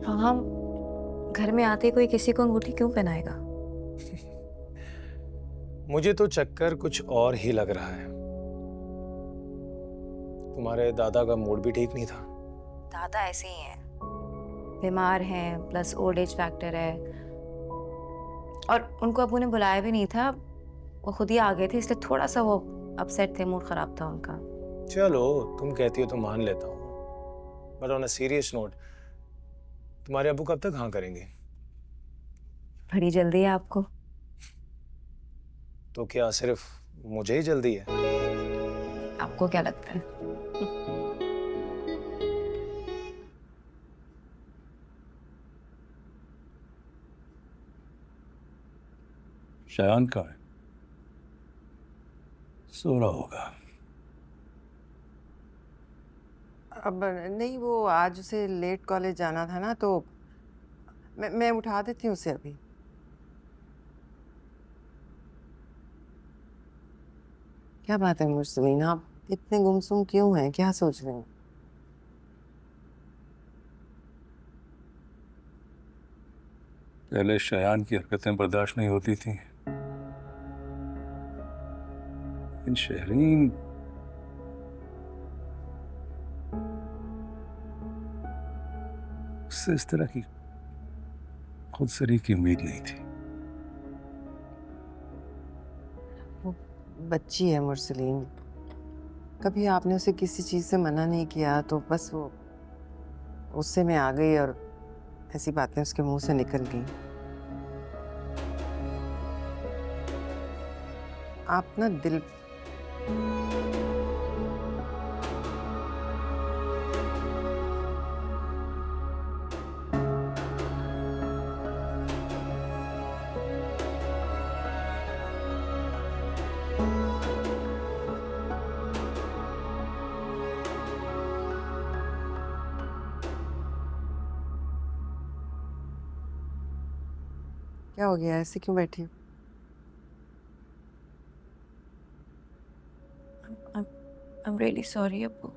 हाँ, हम घर में आते कोई किसी को अंगूठी क्यों पहनाएगा? मुझे तो चक्कर कुछ और ही लग रहा है। तुम्हारे दादा का मूड भी ठीक नहीं था। दादा ऐसे ही हैं, बीमार हैं, प्लस ओल्ड एज फैक्टर है। और उनको अबू ने बुलाया भी नहीं था, वो खुद ही आ गए थे, इसलिए थोड़ा सा वो अपसेट थे, मूड खराब था उनका। चलो, तुम कहती हो तो मान लेता हूँ। But on a serious note, तुम्हारे अबू कब तक हाँ करेंगे? बड़ी जल्दी है आपको। तो क्या सिर्फ मुझे ही जल्दी है? आपको क्या लगता है? शयान का है, सो रहा होगा। अब नहीं, वो आज उसे लेट कॉलेज जाना था ना, तो मैं उठा देती हूँ उसे अभी। क्या बात है मुर्सलीन, आप इतने गुमसुम क्यों हैं? क्या सोच रहे हैं? पहले शयान की हरकतें बर्दाश्त नहीं होती थी, लेकिन शहरीन उससे इस तरह की खुदसरी की उम्मीद नहीं थी। वो बच्ची है मुर्सलीन, कभी आपने उसे किसी चीज से मना नहीं किया, तो बस वो गुस्से में आ गई और ऐसी बातें उसके मुंह से निकल गई। आप ना दिल क्या हो गया? ऐसे क्यों बैठी हो? I'm really sorry अब्बू।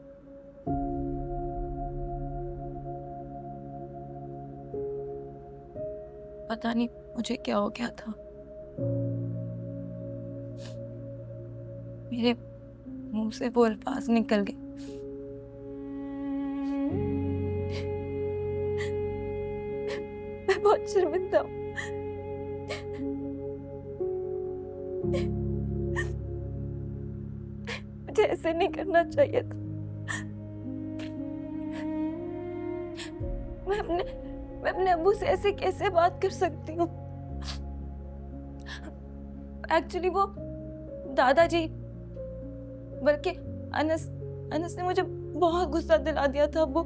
पता नहीं मुझे क्या हो गया था, मेरे मुंह से वो अल्फाज निकल गए। मैं बहुत शर्मिंदा हूँ। मुझे ऐसे नहीं करना चाहिए था। मैं अपने मैं अपने अब्बू से ऐसे कैसे बात कर सकती हूँ? एक्चुअली वो दादाजी, बल्कि अनस अनस ने मुझे बहुत गुस्सा दिला दिया था अब्बू।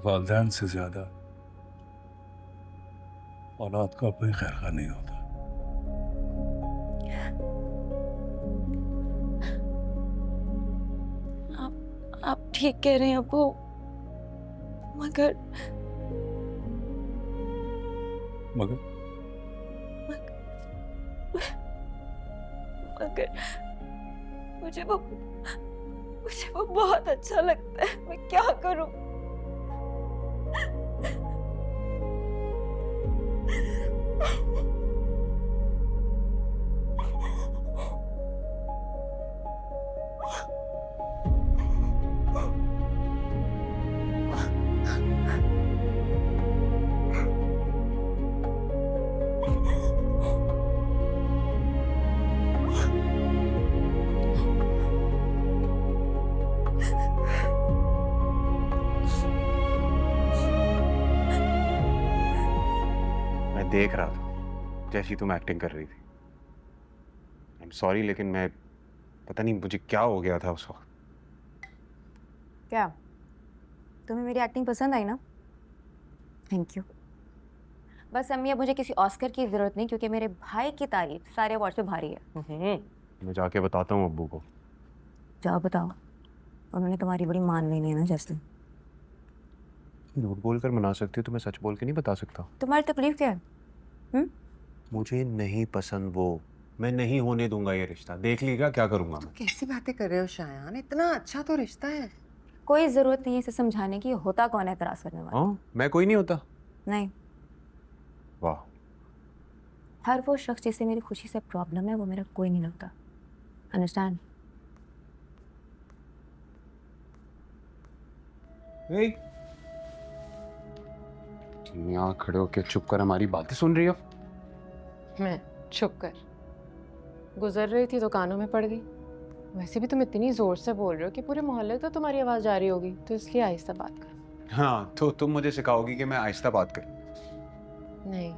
वालिदैन से ज्यादा औलाद का कोई खैर नहीं होता। आप ठीक कह रहे हैं अब्बू, मगर मगर मगर मुझे वो बहुत अच्छा लगता है। मैं क्या करूं? मैं देख रहा था जैसी तुम एक्टिंग कर रही थी। आई एम सॉरी, लेकिन मैं पता नहीं मुझे क्या हो गया था उस वक्त। क्या तुम्हें मेरी एक्टिंग पसंद आई ना? Thank you. बस अम्मी, अब मुझे किसी ऑस्कर की जरूरत नहीं, क्योंकि मेरे भाई की तारीफ सारे अवार्ड पे भारी है। मैं जाके बताता हूँ अब्बू को। जाओ बताओ, उन्होंने तुम्हारी बड़ी मान लेनी है ना जैसे। झूठ बोल कर मना सकती हो तो मैं सच बोल के नहीं बता सकता। तुम्हारी तकलीफ क्या है? मुझे नहीं पसंद वो, मैं नहीं होने दूंगा ये रिश्ता। देख लीजिएगा क्या करूंगा मैं। कैसी बातें कर रहे हो शायान? इतना अच्छा तो रिश्ता है। कोई जरूरत नहीं है इसे समझाने की, होता कौन है एतराज करने वाला? हाँ, मैं कोई नहीं होता। नहीं, वाह। हर वो शख्स जिसे मेरी खुशी से प्रॉब्लम है वो मेरा कोई नहीं लगता। अंडरस्टैंड? तुम यहाँ खड़े होके चुप कर हमारी बातें सुन रही हो? मैं चुप कर गुजर रही थी तो कानों में पड़ गई। वैसे भी तुम इतनी जोर से बोल रहे हो कि पूरे मोहल्ले तो तुम्हारी आवाज जा रही होगी, तो इसलिए आहिस्ता बात कर। हाँ, तो तुम मुझे सिखाओगी कि मैं आहिस्ता बात करूं? नहीं,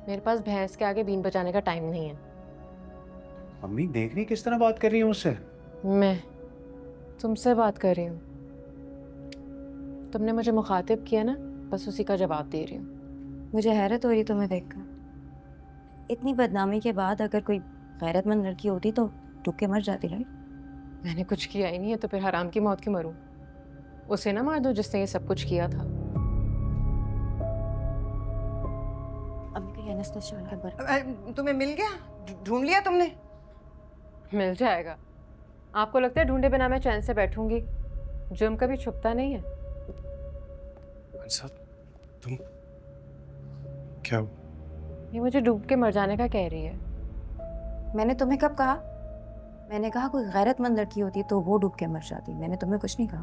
मेरे पास भैंस के आगे बीन बजाने का टाइम नहीं है। अम्मी देख रही किस तरह बात कर रही है मुझसे? मैं तुमसे बात कर रही हूँ। तुमने मुझे मुखातिब किया ना, बस उसी का जवाब दे रही हूँ। मुझे हैरत हो रही तुम्हें देखकर। इतनी बदनामी के बाद अगर कोई गैरतमंद लड़की होती तो टूक के मर जाती। राइट? मैंने कुछ किया ही नहीं है तो फिर हराम की मौत क्यों मरूं? उसे ना मार दो जिसने ये सब कुछ किया था। अम्मी का एनेस्थेसिया के बारे तुम्हें मिल गया? ढूंढ लिया तुमने? मिल जाएगा। आपको लगता है ढूंढे बिना मैं चैन से बैठूंगी? जुर्म कभी छुपता नहीं है। साहब, तुम क्या? ये मुझे डूब के मर जाने का कह रही है। मैंने तुम्हें कब कहा? मैंने कहा कोई गैरतमंद लड़की होती तो वो डूब के मर जाती। मैंने तुम्हें कुछ नहीं कहा।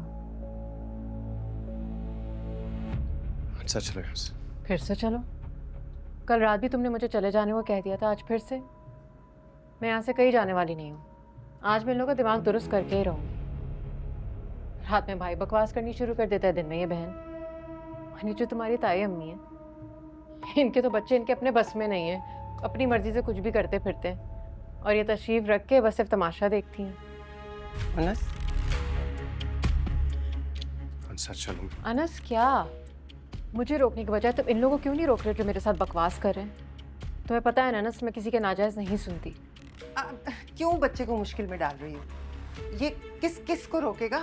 अच्छा चलो यहाँ से। फिर से चलो? कल रात भी तुमने मुझे चले जाने को कह दिया था, आज फिर से? मैं यहाँ से कहीं जाने वाली नहीं हूँ। आज मैं इन लोगों का दिमाग दुरुस्त करके ही रहूँगी। रात में भाई बकवास करनी शुरू कर देता है, दिन में ये बहन। और ये जो तुम्हारी ताई अम्मी है, इनके तो बच्चे इनके अपने बस में नहीं है, अपनी मर्जी से कुछ भी करते फिरते हैं। और ये तशरीफ रख के बस सिर्फ तमाशा देखती हैं। अनस, सच चलो। अनस क्या? मुझे रोकने के बजाय तुम इन लोगों को क्यों नहीं रोक रहे जो मेरे साथ बकवास कर रहे हैं? तुम्हें पता है ना अनस, मैं किसी के नाजायज नहीं सुनती। क्यों बच्चे को मुश्किल में डाल रही हो? ये किस को रोकेगा?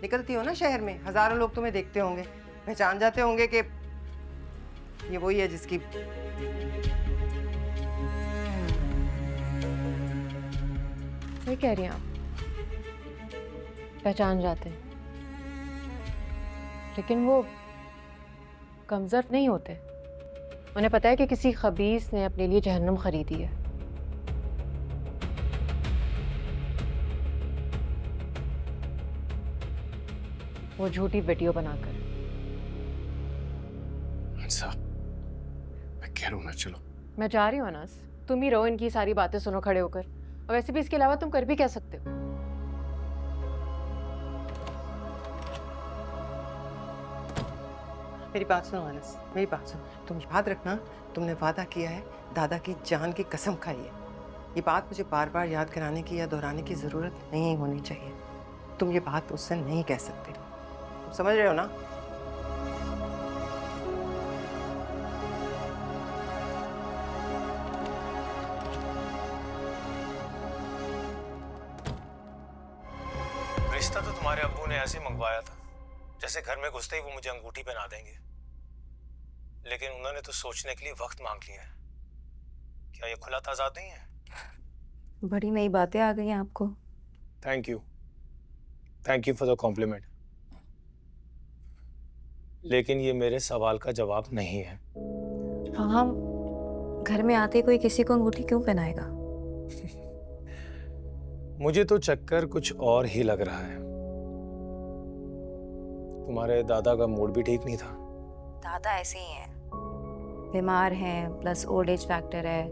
निकलती हो ना शहर में, हजारों लोग तुम्हें देखते होंगे, पहचान जाते होंगे कि ये वही है जिसकी। सही कह रही हैं आप, पहचान जाते हैं, लेकिन वो कमजोर नहीं होते। उन्हें पता है कि किसी खबीस ने अपने लिए जहन्नुम खरीदी है। वो झूठी वीडियो बनाकर। साहब, मैं कह रहा हूँ ना चलो। मैं जा रही हूँ अनस, तुम ही रहो, इनकी सारी बातें सुनो खड़े होकर। और वैसे भी इसके अलावा तुम कर भी क्या सकते हो? मेरी बात सुनो अनस, मेरी बात सुनो। तुम याद रखना, तुमने वादा किया है, दादा की जान की कसम खाई है। ये बात मुझे बार बार याद कराने की या दोहराने की ज़रूरत नहीं होनी चाहिए। तुम ये बात उससे नहीं कह सकते। तुम समझ रहे हो ना? रिश्ता तो तुम्हारे अब्बू ने ऐसे मंगवाया था जैसे घर में घुसते ही वो मुझे अंगूठी पहना देंगे, लेकिन उन्होंने तो सोचने के लिए वक्त मांग लिया है। क्या ये खुला ताज़ाद नहीं है? बड़ी नई बातें आ गई हैं आपको। Thank you for the compliment, लेकिन ये मेरे सवाल का जवाब नहीं है। हाँ, घर में आते कोई किसी को अंगूठी क्यों पहनाएगा? मुझे तो चक्कर कुछ और ही लग रहा है। तुम्हारे दादा का मूड भी ठीक नहीं था। दादा ऐसे ही हैं, बीमार हैं, प्लस ओल्ड एज फैक्टर है।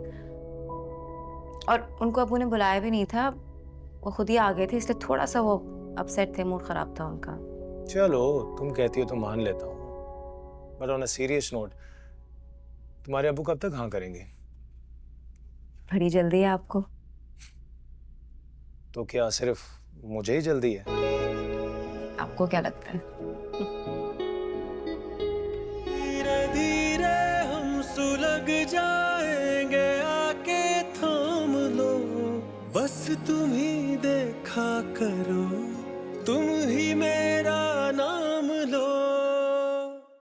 और उनको अबू ने बुलाया भी नहीं था, वो खुद ही आ गए थे, इसलिए थोड़ा सा वो अपसेट थे, मूड खराब था उनका। चलो तुम कहती हो तो मान लेता हूँ, but on a serious note, तुम्हारे अबू कब तक हाँ करेंगे? बड़ी जल्दी है आपको। तो क्या सिर्फ मुझे ही जल्दी है? आपको क्या लगता है? धीरे धीरे हम सुलग जाएंगे, आके थाम लो, बस तुम ही देखा करो, तुम ही मेरे